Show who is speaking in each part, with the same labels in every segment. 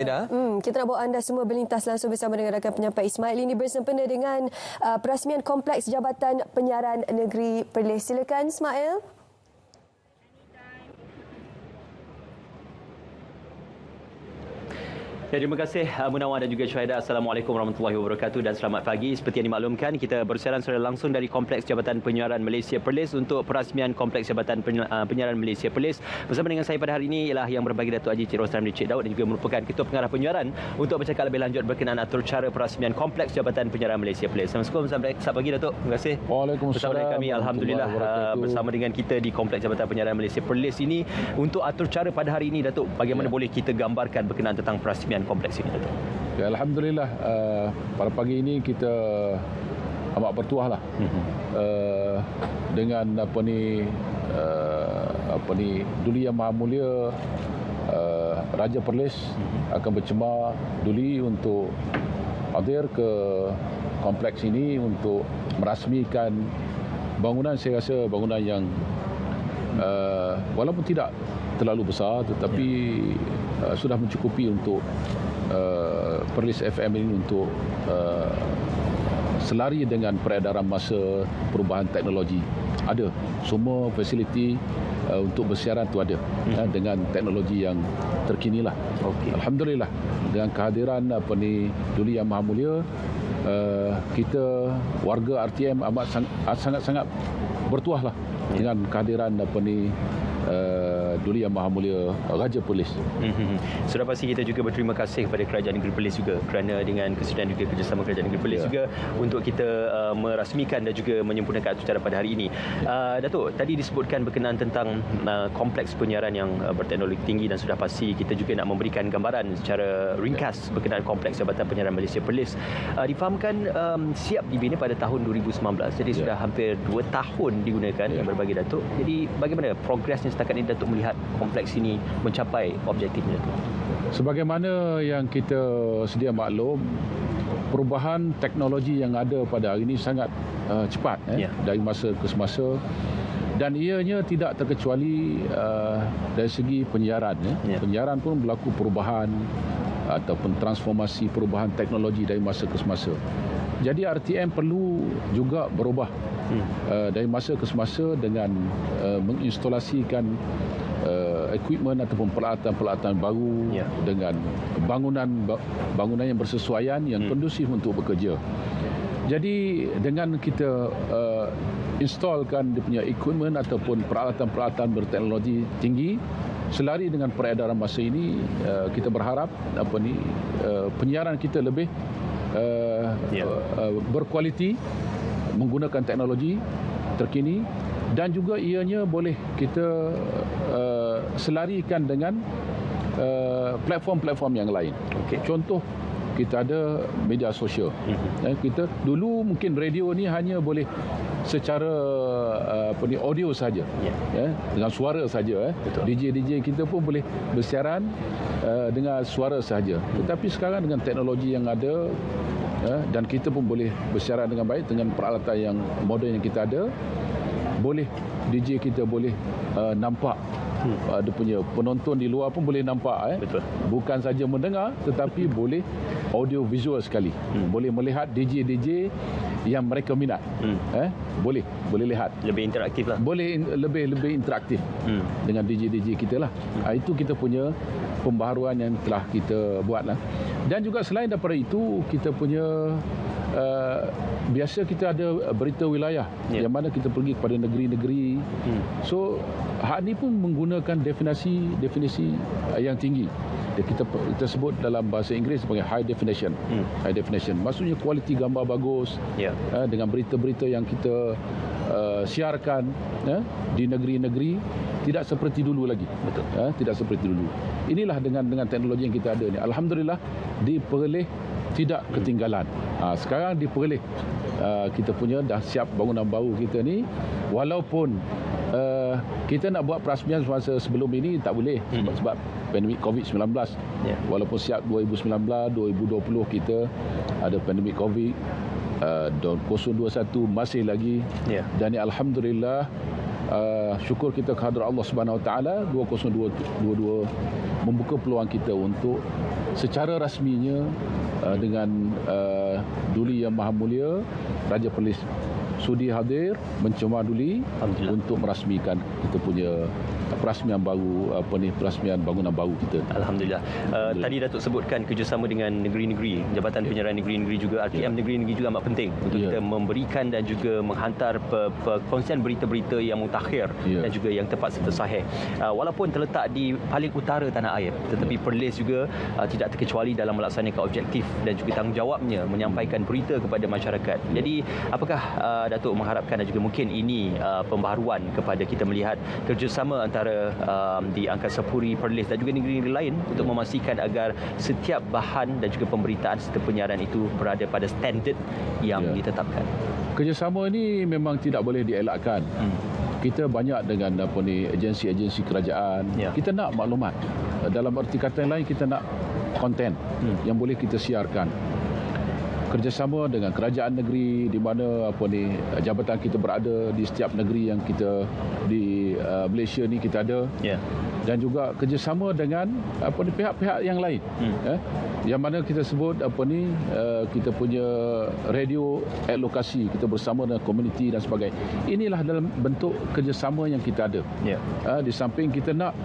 Speaker 1: Fina.
Speaker 2: Kita nak bawa anda semua berlintas langsung bersama dengan rakan penyampai Ismail ini bersempena dengan perasmian Kompleks Jabatan Penyiaran Negeri Perlis. Silakan Ismail.
Speaker 3: Ya, terima kasih Munawar dan juga Syahida. Assalamualaikum warahmatullahi wabarakatuh dan selamat pagi. Seperti yang dimaklumkan, kita bersiaran secara langsung dari Kompleks Jabatan Penyiaran Malaysia Perlis untuk perasmian Kompleks Jabatan Penyiaran Malaysia Perlis. Bersama dengan saya pada hari ini ialah Yang Berbagi Datuk Haji Cik Roslan Cik Daud dan juga merupakan Ketua Pengarah Penyiaran untuk bercakap lebih lanjut berkenaan atur cara perasmian Kompleks Jabatan Penyiaran Malaysia Perlis. Assalamualaikum, selamat pagi Datuk. Terima kasih.
Speaker 4: Waalaikumsalam.
Speaker 3: Bersama dengan kami alhamdulillah bersama dengan kita di Kompleks Jabatan Penyiaran Malaysia Perlis ini untuk atur cara pada hari ini Datuk. Bagaimana boleh kita gambarkan berkenaan tentang perasmian kompleks ini Datuk?
Speaker 4: Ya, alhamdulillah pada pagi ini kita amat bertuah lah dengan Duli Yang Maha Mulia Raja Perlis akan bercemar Duli untuk hadir ke kompleks ini untuk merasmikan bangunan. Saya rasa bangunan yang walaupun tidak terlalu besar tetapi sudah mencukupi untuk Perlis FM ini untuk selari dengan peredaran masa perubahan teknologi. Ada semua fasiliti untuk bersiaran tu ada dengan teknologi yang terkini lah. Alhamdulillah dengan kehadiran Duli Yang Maha Mulia, kita warga RTM amat sangat-sangat bertuah lah dengan kehadiran Duli Yang Maha Mulia Raja Perlis.
Speaker 3: Sudah pasti kita juga berterima kasih kepada Kerajaan Negeri Perlis juga kerana dengan kesediaan juga kerjasama Kerajaan Negeri Perlis juga untuk kita merasmikan dan juga menyempurnakan acara pada hari ini. Datuk, tadi disebutkan berkenaan tentang kompleks penyiaran yang berteknologi tinggi dan sudah pasti kita juga nak memberikan gambaran secara ringkas berkenaan Kompleks Jabatan Penyiaran Malaysia Perlis. Difahamkan siap dibina pada tahun 2019, jadi sudah hampir 2 tahun digunakan Yang Berbagi Datuk. Jadi bagaimana progresnya setakat ini Datuk melihat kompleks ini mencapai objektifnya Datuk?
Speaker 4: Sebagaimana yang kita sedia maklum, perubahan teknologi yang ada pada hari ini sangat cepat dari masa ke semasa, dan ianya tidak terkecuali dari segi penyiaran. Penyiaran pun berlaku perubahan ataupun transformasi perubahan teknologi dari masa ke semasa. Jadi RTM perlu juga berubah dari masa ke semasa dengan menginstalasikan equipment ataupun peralatan-peralatan baru dengan bangunan yang bersesuaian, yang kondusif untuk bekerja. Jadi dengan kita instalkan dia punya equipment ataupun peralatan-peralatan berteknologi tinggi selari dengan peredaran masa ini, kita berharap penyiaran kita lebih berkualiti, menggunakan teknologi terkini, dan juga ianya boleh kita selarikan dengan platform-platform yang lain. Contoh, kita ada media sosial. Kita dulu mungkin radio ni hanya boleh secara audio saja, dengan suara saja. DJ kita pun boleh bersiaran dengan suara saja. Tetapi sekarang dengan teknologi yang ada, dan kita pun boleh bersiaran dengan baik dengan peralatan yang moden yang kita ada, boleh DJ kita boleh nampak, ada punya penonton di luar pun boleh nampak.
Speaker 3: Betul.
Speaker 4: Bukan saja mendengar tetapi boleh audio visual sekali. Boleh melihat DJ yang mereka minat. Boleh lihat.
Speaker 3: Lebih interaktif lah.
Speaker 4: Boleh lebih interaktif dengan DJ kita lah. Itu kita punya pembaharuan yang telah kita buat lah. Dan juga selain daripada itu, kita punya biasa kita ada berita wilayah yang mana kita pergi kepada negeri-negeri. So hak ni pun menggunakan definisi yang tinggi. Kita sebut dalam bahasa Inggeris sebagai high definition. High definition maksudnya kualiti gambar bagus, dengan berita-berita yang kita siarkan di negeri-negeri tidak seperti dulu lagi. Betul. Tidak seperti dulu. Inilah dengan teknologi yang kita ada ni, alhamdulillah di Perlis tidak ketinggalan. Sekarang di Perlis kita punya dah siap bangunan baru kita ni, walaupun kita nak buat perasmian semasa sebelum ini tak boleh sebab pandemik COVID-19. Walaupun siap 2019, 2020 kita ada pandemik COVID, 2021 masih lagi. Dan alhamdulillah syukur kita kehadrat Allah Subhanahu Wa Taala 2022 membuka peluang kita untuk secara rasminya dengan Duli Yang Maha Mulia Raja Perlis sudi hadir mencemar Duli untuk merasmikan kita punya perasmian baru, perasmian bangunan baru kita.
Speaker 3: Alhamdulillah. Tadi Datuk sebutkan kerjasama dengan negeri-negeri, Jabatan Penyerahan Negeri-Negeri juga, RTM negeri-negeri juga amat penting untuk kita memberikan dan juga menghantar perkongsian berita-berita yang mutakhir dan juga yang tepat serta sahih. Walaupun terletak di paling utara tanah air, tetapi Perlis juga tidak terkecuali dalam melaksanakan objektif dan juga tanggungjawabnya menyampaikan berita kepada masyarakat. Jadi apakah Datuk mengharapkan dan juga mungkin ini pembaharuan kepada kita melihat kerjasama antara di Angkasa Puri, Perlis dan juga negeri-negeri lain untuk memastikan agar setiap bahan dan juga pemberitaan serta penyiaran itu berada pada standard yang ditetapkan.
Speaker 4: Kerjasama ini memang tidak boleh dielakkan. Kita banyak dengan agensi-agensi kerajaan. Kita nak maklumat. Dalam erti kata yang lain, kita nak konten yang boleh kita siarkan. Kerjasama dengan kerajaan negeri di mana jabatan kita berada di setiap negeri yang kita di Malaysia ni kita ada, dan juga kerjasama dengan pihak-pihak yang lain, yang mana kita sebut kita punya radio at lokasi, kita bersama dengan komuniti dan sebagainya. Inilah dalam bentuk kerjasama yang kita ada. Di samping kita nak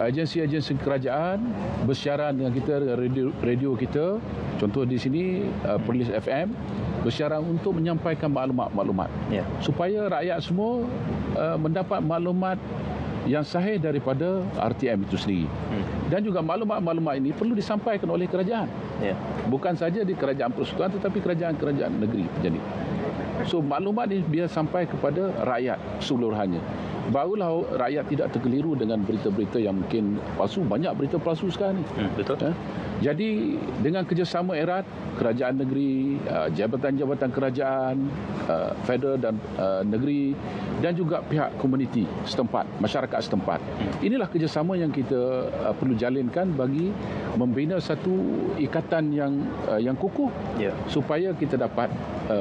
Speaker 4: agensi-agensi kerajaan bersiaran dengan kita, radio kita, contoh di sini Perlis FM bersiaran untuk menyampaikan maklumat-maklumat supaya rakyat semua mendapat maklumat yang sahih daripada RTM itu sendiri. Dan juga maklumat-maklumat ini perlu disampaikan oleh kerajaan. Bukan saja di kerajaan persekutuan tetapi kerajaan-kerajaan negeri penjadi. So maklumat ini biar sampai kepada rakyat seluruhannya. Barulah rakyat tidak terkeliru dengan berita-berita yang mungkin palsu. Banyak berita palsu sekarang ni.
Speaker 3: Betul.
Speaker 4: Jadi dengan kerjasama erat kerajaan negeri, jabatan-jabatan kerajaan federal dan negeri dan juga pihak komuniti setempat, masyarakat setempat. Inilah kerjasama yang kita perlu jalinkan bagi membina satu ikatan yang kukuh supaya kita dapat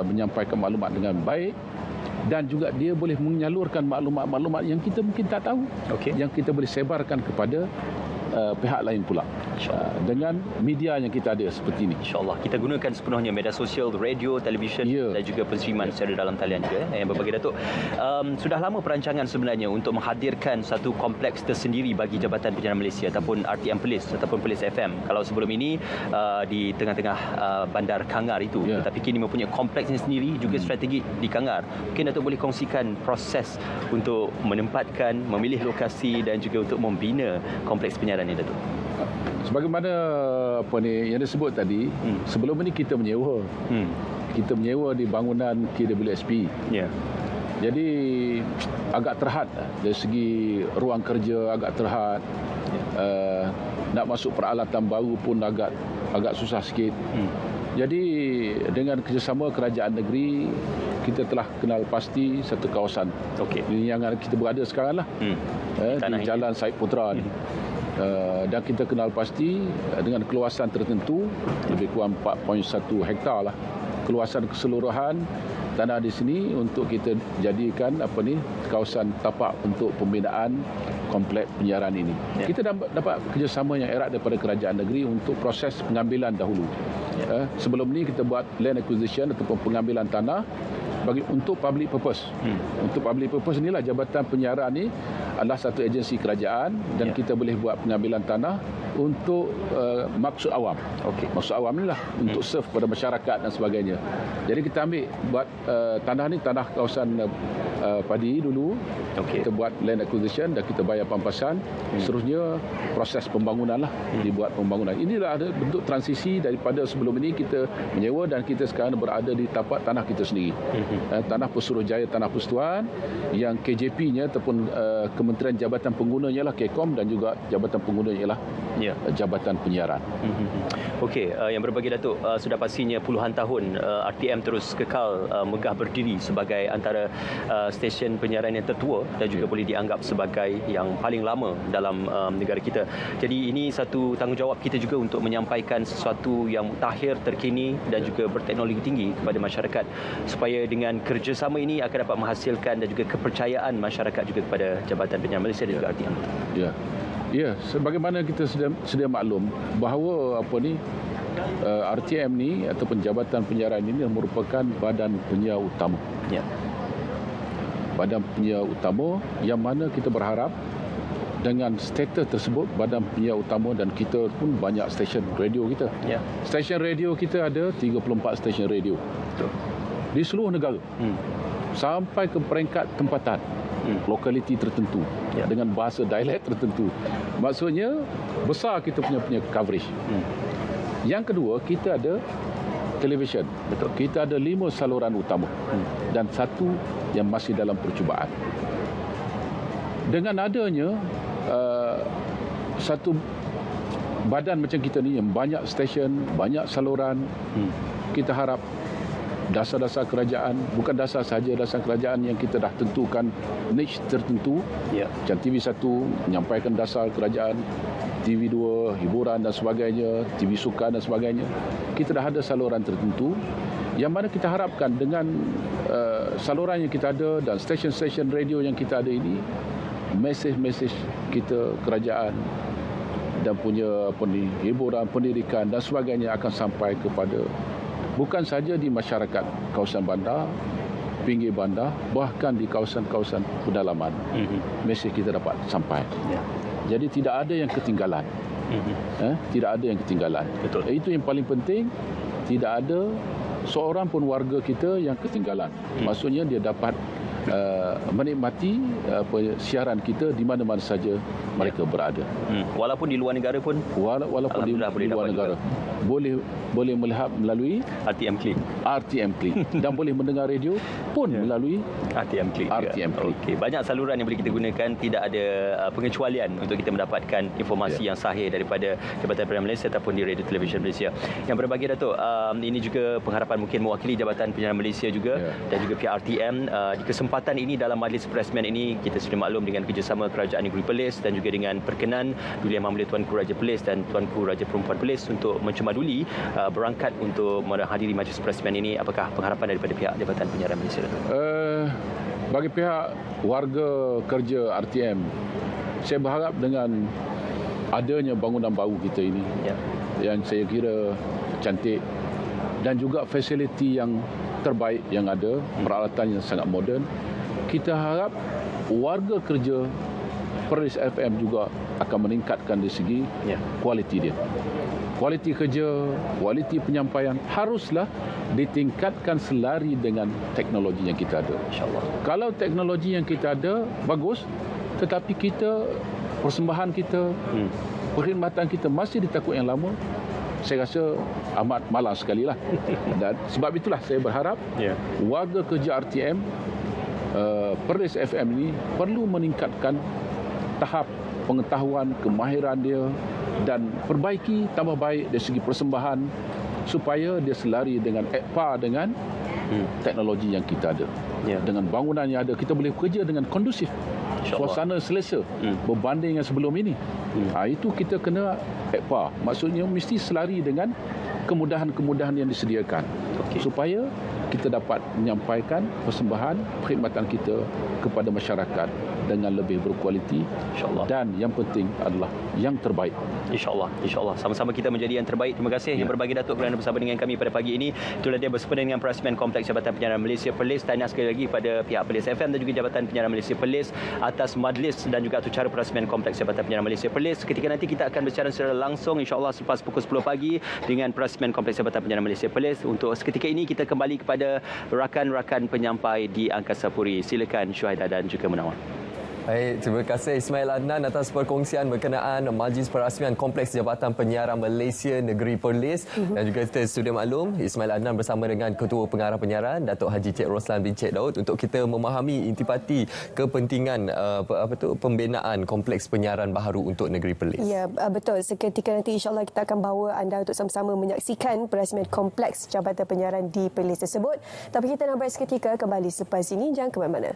Speaker 4: menyampaikan maklumat dengan baik dan juga dia boleh menyalurkan maklumat-maklumat yang kita mungkin tak tahu, yang kita boleh sebarkan kepada pihak lain pula dengan media yang kita ada seperti ini.
Speaker 3: InsyaAllah kita gunakan sepenuhnya media sosial, radio, televisyen dan juga penseriman secara dalam talian juga yang berbagai. Datuk, sudah lama perancangan sebenarnya untuk menghadirkan satu kompleks tersendiri bagi Jabatan Penyiaran Malaysia ataupun RTM Perlis ataupun Perlis FM. Kalau sebelum ini di tengah-tengah bandar Kangar itu, tetapi kini mempunyai kompleksnya sendiri juga strategik di Kangar. Mungkin Datuk boleh kongsikan proses untuk menempatkan, memilih lokasi dan juga untuk membina kompleks penyiaran ini, Datuk.
Speaker 4: Sebagaimana yang disebut tadi, sebelum ini kita menyewa. Kita menyewa di bangunan KWSP. Jadi agak terhad dari segi ruang kerja, agak terhad. Nak masuk peralatan baru pun agak susah sikit. Jadi dengan kerjasama kerajaan negeri, kita telah kenal pasti satu kawasan yang kita berada sekarang lah, di Jalan Syed Putra ni. Dan kita kenal pasti dengan keluasan tertentu lebih kurang 4.1 hektar lah keluasan keseluruhan tanah di sini untuk kita jadikan kawasan tapak untuk pembinaan kompleks penyiaran ini. Kita dapat kerjasama yang erat daripada kerajaan negeri untuk proses pengambilan dahulu. Sebelum ni kita buat land acquisition ataupun pengambilan tanah untuk public purpose. Untuk public purpose inilah Jabatan Penyiaran ni adalah satu agensi kerajaan dan kita boleh buat pengambilan tanah untuk maksud awam. Maksud awam inilah untuk serve kepada masyarakat dan sebagainya. Jadi kita ambil buat tanah ni, tanah kawasan padi dulu. Kita buat land acquisition dan kita bayar pampasan. Seterusnya proses pembangunan lah, dibuat pembangunan. Inilah ada bentuk transisi daripada sebelum ini kita menyewa dan kita sekarang berada di tapak tanah kita sendiri. Tanah Pesuruhjaya, Tanah Persekutuan yang KJP-nya ataupun Kementerian Jabatan Penggunanya lah KECOM dan juga Jabatan Penggunanya lah Jabatan Penyiaran.
Speaker 3: Yang berbagi, Datuk, sudah pastinya puluhan tahun RTM terus kekal megah berdiri sebagai antara stesen penyiaran yang tertua dan juga boleh dianggap sebagai yang paling lama dalam negara kita. Jadi ini satu tanggungjawab kita juga untuk menyampaikan sesuatu yang mutakhir, terkini dan juga berteknologi tinggi kepada masyarakat, supaya dengan kerjasama ini akan dapat menghasilkan dan juga kepercayaan masyarakat juga kepada Jabatan Penyiaran Malaysia dan juga RTM.
Speaker 4: Ya, sebagaimana kita sedia maklum bahawa RTM ni ataupun Jabatan Penyiaran ini merupakan badan penyiar utama.
Speaker 3: Ya.
Speaker 4: Badan penyiar utama yang mana kita berharap dengan status tersebut badan penyiar utama, dan kita pun banyak stesen radio kita.
Speaker 3: Ya.
Speaker 4: Stesen radio kita ada 34 stesen radio.
Speaker 3: Betul.
Speaker 4: Di seluruh negara. Sampai ke peringkat tempatan. Lokaliti tertentu.
Speaker 3: Ya.
Speaker 4: Dengan bahasa dialek tertentu. Maksudnya besar kita punya coverage. Yang kedua, kita ada televisyen.
Speaker 3: Betul.
Speaker 4: Kita ada 5 saluran utama dan 1 yang masih dalam percubaan. Dengan adanya satu badan macam kita ni yang banyak stesen, banyak saluran, kita harap dasar-dasar kerajaan, bukan dasar saja, dasar kerajaan yang kita dah tentukan niche tertentu. Macam TV1 menyampaikan dasar kerajaan, TV2 hiburan dan sebagainya, TV sukan dan sebagainya. Kita dah ada saluran tertentu yang mana kita harapkan dengan saluran yang kita ada dan stesen-stesen radio yang kita ada ini, mesej-mesej kita kerajaan dan punya hiburan, pendidikan dan sebagainya akan sampai kepada bukan saja di masyarakat kawasan bandar, pinggir bandar, bahkan di kawasan-kawasan pedalaman. Mesej kita dapat sampai. Jadi tidak ada yang ketinggalan. Tidak ada yang ketinggalan.
Speaker 3: Betul.
Speaker 4: Itu yang paling penting. Tidak ada seorang pun warga kita yang ketinggalan. Maksudnya dia dapat menikmati siaran kita di mana-mana saja mereka berada.
Speaker 3: Walaupun di luar negara pun,
Speaker 4: walaupun di luar negara boleh melihat melalui
Speaker 3: RTM Click
Speaker 4: dan boleh mendengar radio pun melalui
Speaker 3: RTM Click. Okey, banyak saluran yang boleh kita gunakan, tidak ada pengecualian untuk kita mendapatkan informasi yang sahih daripada Jabatan Penyiaran Malaysia ataupun di Radio Television Malaysia. Yang berbahagia Datuk, ini juga pengharapan mungkin mewakili Jabatan Penyiaran Malaysia juga dan juga pihak RTM di kesempatan ini dalam majlis persmen ini kita sudah maklum dengan kerjasama Kerajaan Negeri Perlis dan juga dengan perkenan Duli Yang Mulia Tuanku Raja Perlis dan Tuanku Raja Perempuan Perlis untuk mencemaduli berangkat untuk menghadiri majlis persmen ini. Apakah pengharapan daripada pihak Jabatan Penyiaran Malaysia?
Speaker 4: Bagi pihak warga kerja RTM, saya berharap dengan adanya bangunan baru kita ini yang saya kira cantik dan juga fasiliti yang terbaik yang ada, peralatan yang sangat moden, kita harap warga kerja Perlis FM juga akan meningkatkan dari segi kualiti dia. Kualiti kerja, kualiti penyampaian haruslah ditingkatkan selari dengan teknologi yang kita ada.
Speaker 3: InsyaAllah.
Speaker 4: Kalau teknologi yang kita ada bagus, tetapi persembahan kita, perkhidmatan kita masih di takut yang lama, saya rasa amat malas sekali lah. Dan sebab itulah saya berharap warga kerja RTM Perlis FM ini perlu meningkatkan tahap pengetahuan, kemahiran dia dan perbaiki tambah baik dari segi persembahan supaya dia selari dengan dengan teknologi yang kita ada. Dengan bangunan yang ada, kita boleh bekerja dengan kondusif. Suasana selesa berbanding yang sebelum ini. Itu kita kena maksudnya mesti selari dengan kemudahan-kemudahan yang disediakan supaya kita dapat menyampaikan persembahan perkhidmatan kita kepada masyarakat dengan lebih berkualiti, insyaAllah. Dan yang penting adalah yang terbaik. InsyaAllah.
Speaker 3: InsyaAllah. Sama-sama kita menjadi yang terbaik. Terima kasih yang berbagi Datuk kerana bersama dengan kami pada pagi ini. Itulah dia bersempena dengan perasmian Kompleks Jabatan Penyiaran Malaysia Perlis. Tahniah sekali lagi pada pihak Perlis FM dan juga Jabatan Penyiaran Malaysia Perlis atas majlis dan juga atur cara perasmian Kompleks Jabatan Penyiaran Malaysia Perlis. Ketika nanti kita akan berbicara secara langsung insyaAllah selepas pukul 10 pagi dengan perasmian Kompleks Jabatan Penyiaran Malaysia Perlis. Untuk seketika ini kita kembali kepada rakan-rakan penyampai di Angkasa Puri. Silakan Syuhaidah dan juga Munawar.
Speaker 1: Baik, terima kasih Ismail Adnan atas perkongsian berkenaan majlis perasmian Kompleks Jabatan Penyiaran Malaysia Negeri Perlis. Dan juga kita sudah maklum Ismail Adnan bersama dengan Ketua Pengarah Penyiaran Datuk Haji Cik Roslan bin Cik Daud untuk kita memahami intipati kepentingan pembinaan Kompleks Penyiaran baharu untuk Negeri Perlis.
Speaker 2: Ya, betul. Seketika nanti insyaAllah kita akan bawa anda untuk sama-sama menyaksikan perasmian Kompleks Jabatan Penyiaran di Perlis tersebut. Tapi kita nak berehat seketika, kembali selepas ini. Jangan ke mana-mana.